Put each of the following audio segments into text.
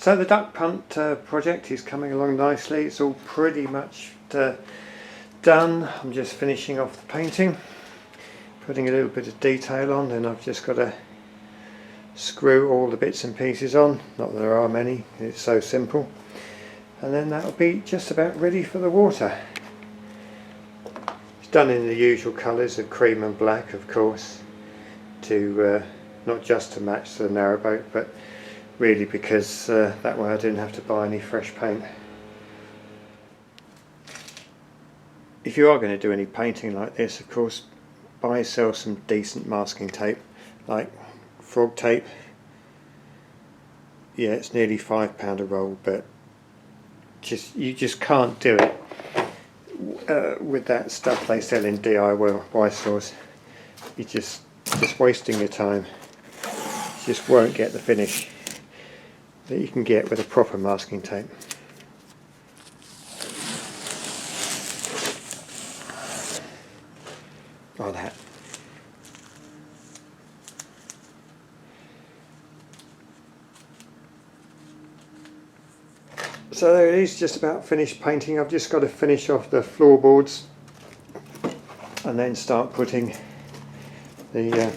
So the Duck Punt project is coming along nicely. It's all pretty much done. I'm just finishing off the painting, putting a little bit of detail on, then I've just got to screw all the bits and pieces on. Not that there are many, it's so simple. And then that'll be just about ready for the water. It's done in the usual colours of cream and black, of course, to not just to match the narrowboat, but really because that way I didn't have to buy any fresh paint. If you are going to do any painting like this, of course, buy yourself some decent masking tape, like frog tape. Yeah, it's nearly £5 a roll, but you just can't do it with that stuff they sell in DIY stores. You're just wasting your time. You just won't get the finish that you can get with a proper masking tape. Like that. So there it is, just about finished painting. I've just got to finish off the floorboards and then start putting the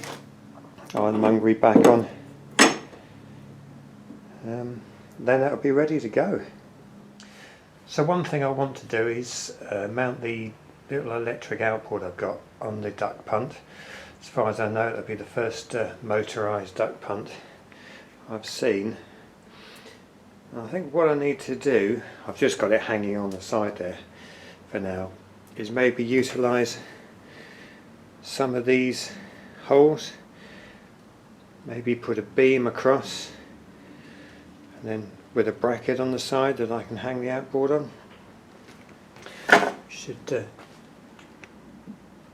ironmongery back on. Then that'll be ready to go. So one thing I want to do is mount the little electric outboard I've got on the Duck Punt. As far as I know, it'll be the first motorised Duck Punt I've seen. I think what I need to do, I've just got it hanging on the side there for now, is maybe utilise some of these holes, maybe put a beam across, and then with a bracket on the side that I can hang the outboard on. Should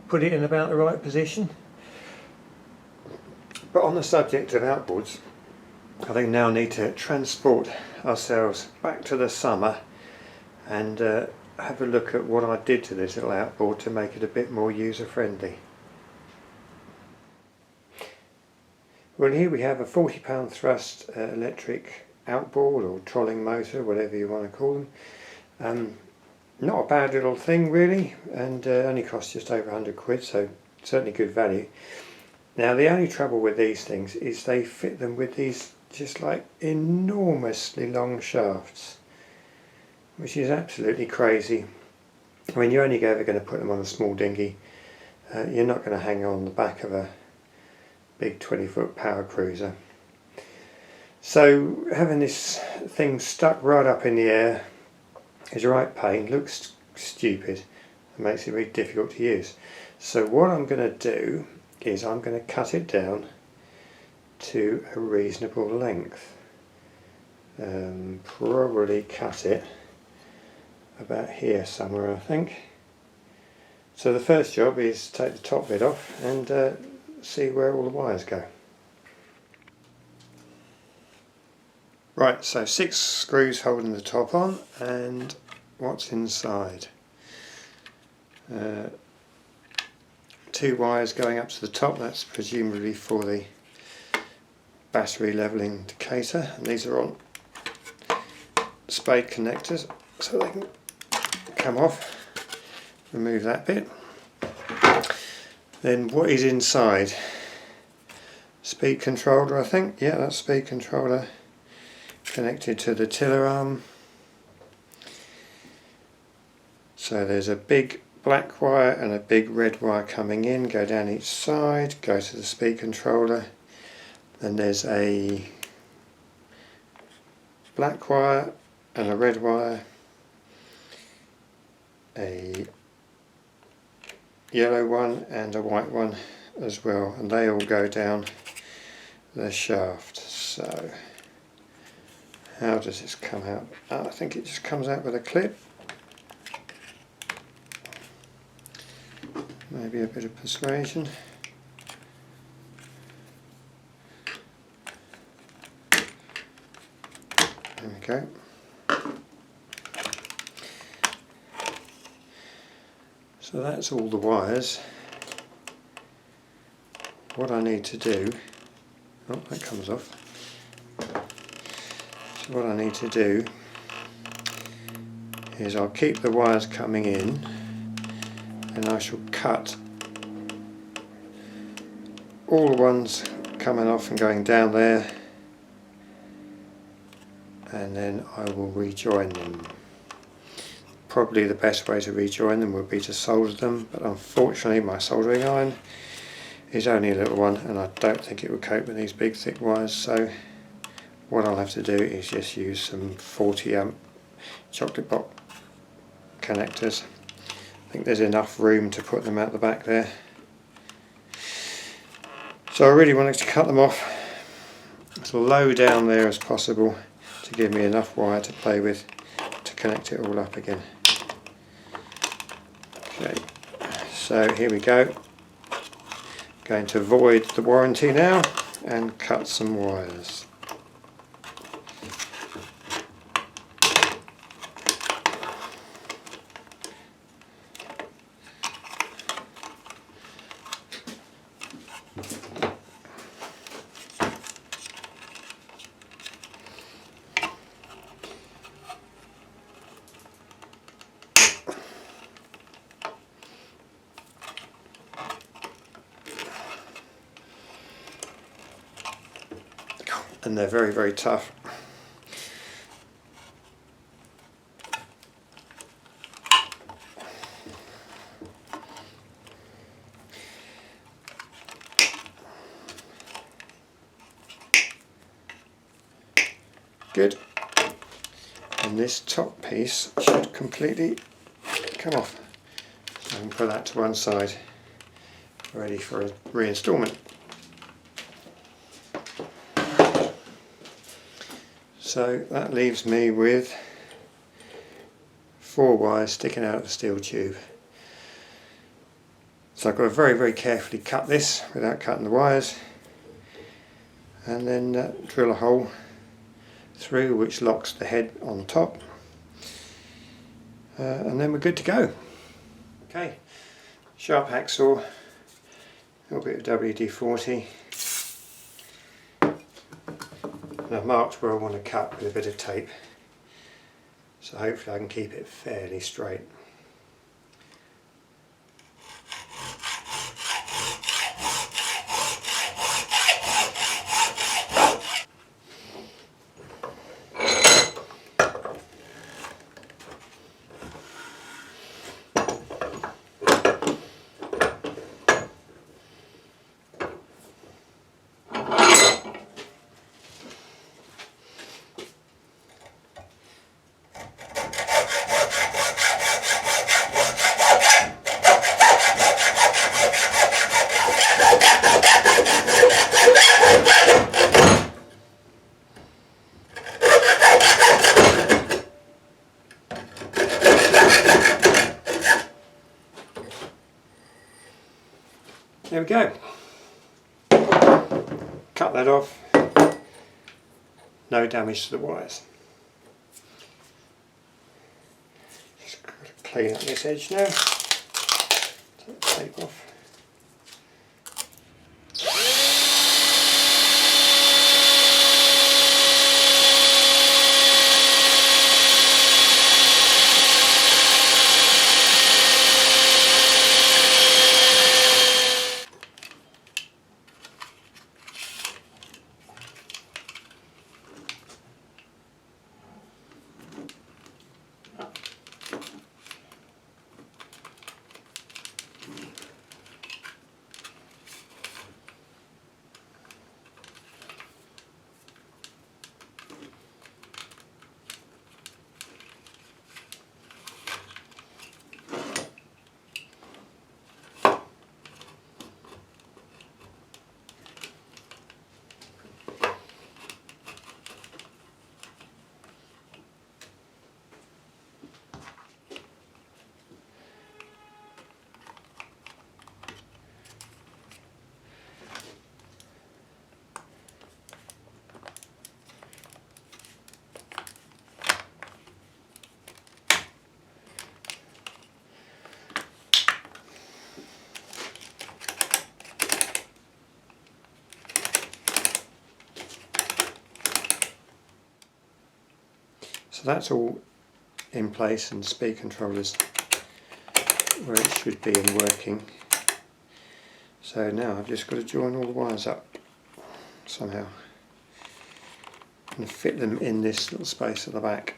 put it in about the right position. But on the subject of outboards, I think now need to transport ourselves back to the summer and have a look at what I did to this little outboard to make it a bit more user friendly. Well, here we have a 40-pound thrust electric outboard or trolling motor, whatever you want to call them. Not a bad little thing really, and only cost just over 100 quid, so certainly good value. Now the only trouble with these things is they fit them with these just like enormously long shafts, which is absolutely crazy. I mean, you're only ever going to put them on a small dinghy. You're not going to hang on the back of a big 20-foot power cruiser. So having this thing stuck right up in the air is a right pain. Looks stupid and makes it very difficult to use. So what I'm going to do is I'm going to cut it down to a reasonable length. Probably cut it about here somewhere, I think. So the first job is take the top bit off and see where all the wires go. Right, so 6 screws holding the top on, and what's inside? 2 wires going up to the top, that's presumably for the battery level indicator, and these are on spade connectors so they can come off. Remove that bit. Then what is inside? Speed controller, I think. Yeah, that's speed controller connected to the tiller arm. So there's a big black wire and a big red wire coming in, go down each side, go to the speed controller. Then there's a black wire and a red wire, a yellow one and a white one as well, and they all go down the shaft. So how does this come out? I think it just comes out with a clip. Maybe a bit of persuasion. There we go. So that's all the wires. What I need to do, oh, that comes off. So what I need to do is I'll keep the wires coming in and I shall cut all the ones coming off and going down there, and then I will rejoin them. Probably the best way to rejoin them would be to solder them, but unfortunately my soldering iron is only a little one and I don't think it would cope with these big thick wires, so what I'll have to do is just use some 40 amp chocolate box connectors. I think there's enough room to put them out the back there. So I really wanted to cut them off as low down there as possible to give me enough wire to play with to connect it all up again. Okay, so here we go. Going to void the warranty now and cut some wires. And they're very, very tough. Good. And this top piece should completely come off. So I can put that to one side, ready for a reinstallment. So that leaves me with 4 wires sticking out of the steel tube. So I've got to very, very carefully cut this without cutting the wires, and then drill a hole through which locks the head on top, and then we're good to go. Okay, sharp hacksaw, a little bit of WD-40. And I've marked where I want to cut with a bit of tape, so hopefully I can keep it fairly straight. There we go. Cut that off. No damage to the wires. Just got to clean up this edge now. Take the tape off. So that's all in place, and speed controllers where it should be and working. So now I've just got to join all the wires up somehow and fit them in this little space at the back.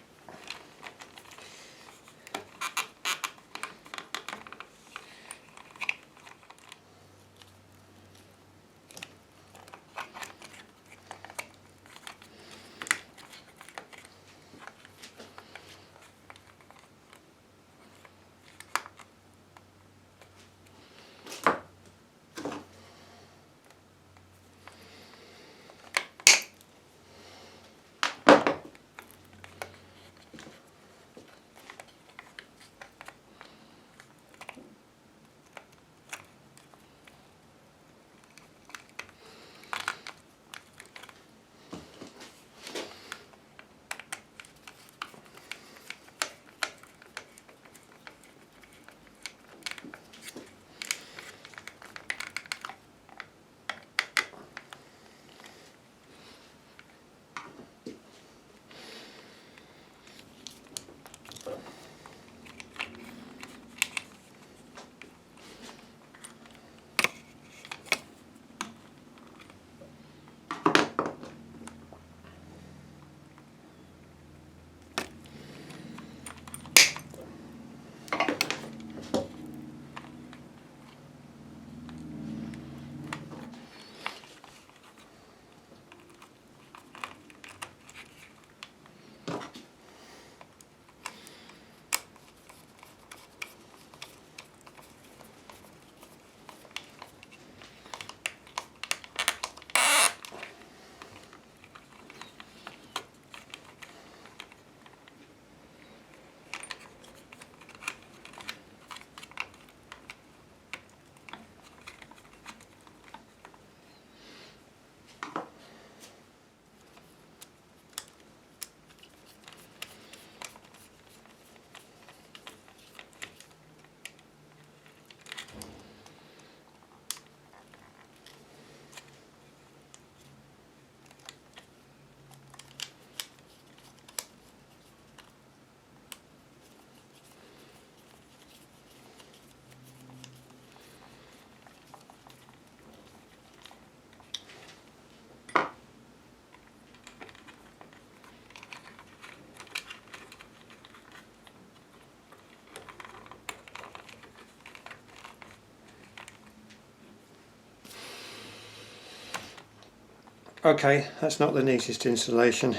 Okay, that's not the neatest installation.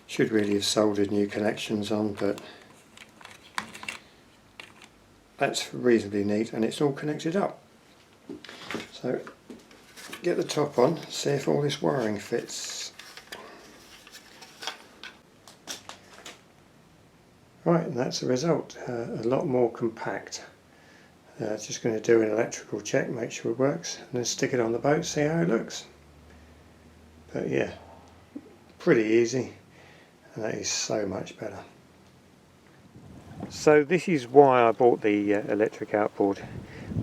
Should really have soldered new connections on, but that's reasonably neat, and it's all connected up. So get the top on, see if all this wiring fits. Right, and that's the result. A lot more compact. Just going to do an electrical check, make sure it works, and then stick it on the boat, see how it looks. But yeah, pretty easy, and that is so much better. So this is why I bought the electric outboard.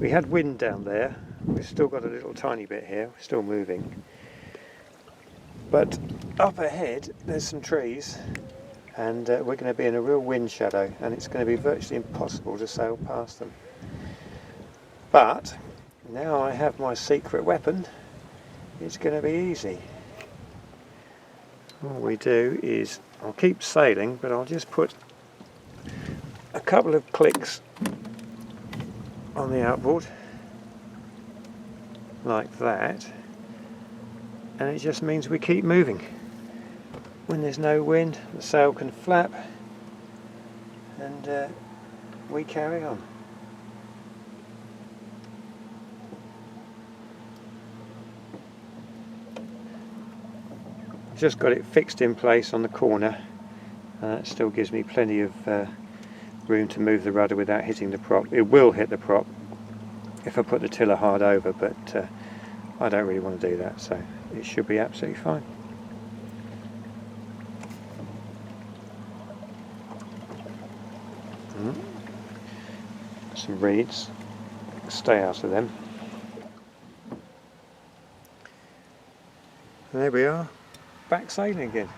We had wind down there, we've still got a little tiny bit here, we're still moving. But up ahead there's some trees, and we're going to be in a real wind shadow, and it's going to be virtually impossible to sail past them. But now I have my secret weapon, it's going to be easy. All we do is, I'll keep sailing, but I'll just put a couple of clicks on the outboard, like that, and it just means we keep moving. When there's no wind, the sail can flap, and we carry on. Just got it fixed in place on the corner, and that still gives me plenty of room to move the rudder without hitting the prop. It will hit the prop if I put the tiller hard over, but I don't really want to do that, so it should be absolutely fine. Some reeds, stay out of them. And there we are, back sailing again.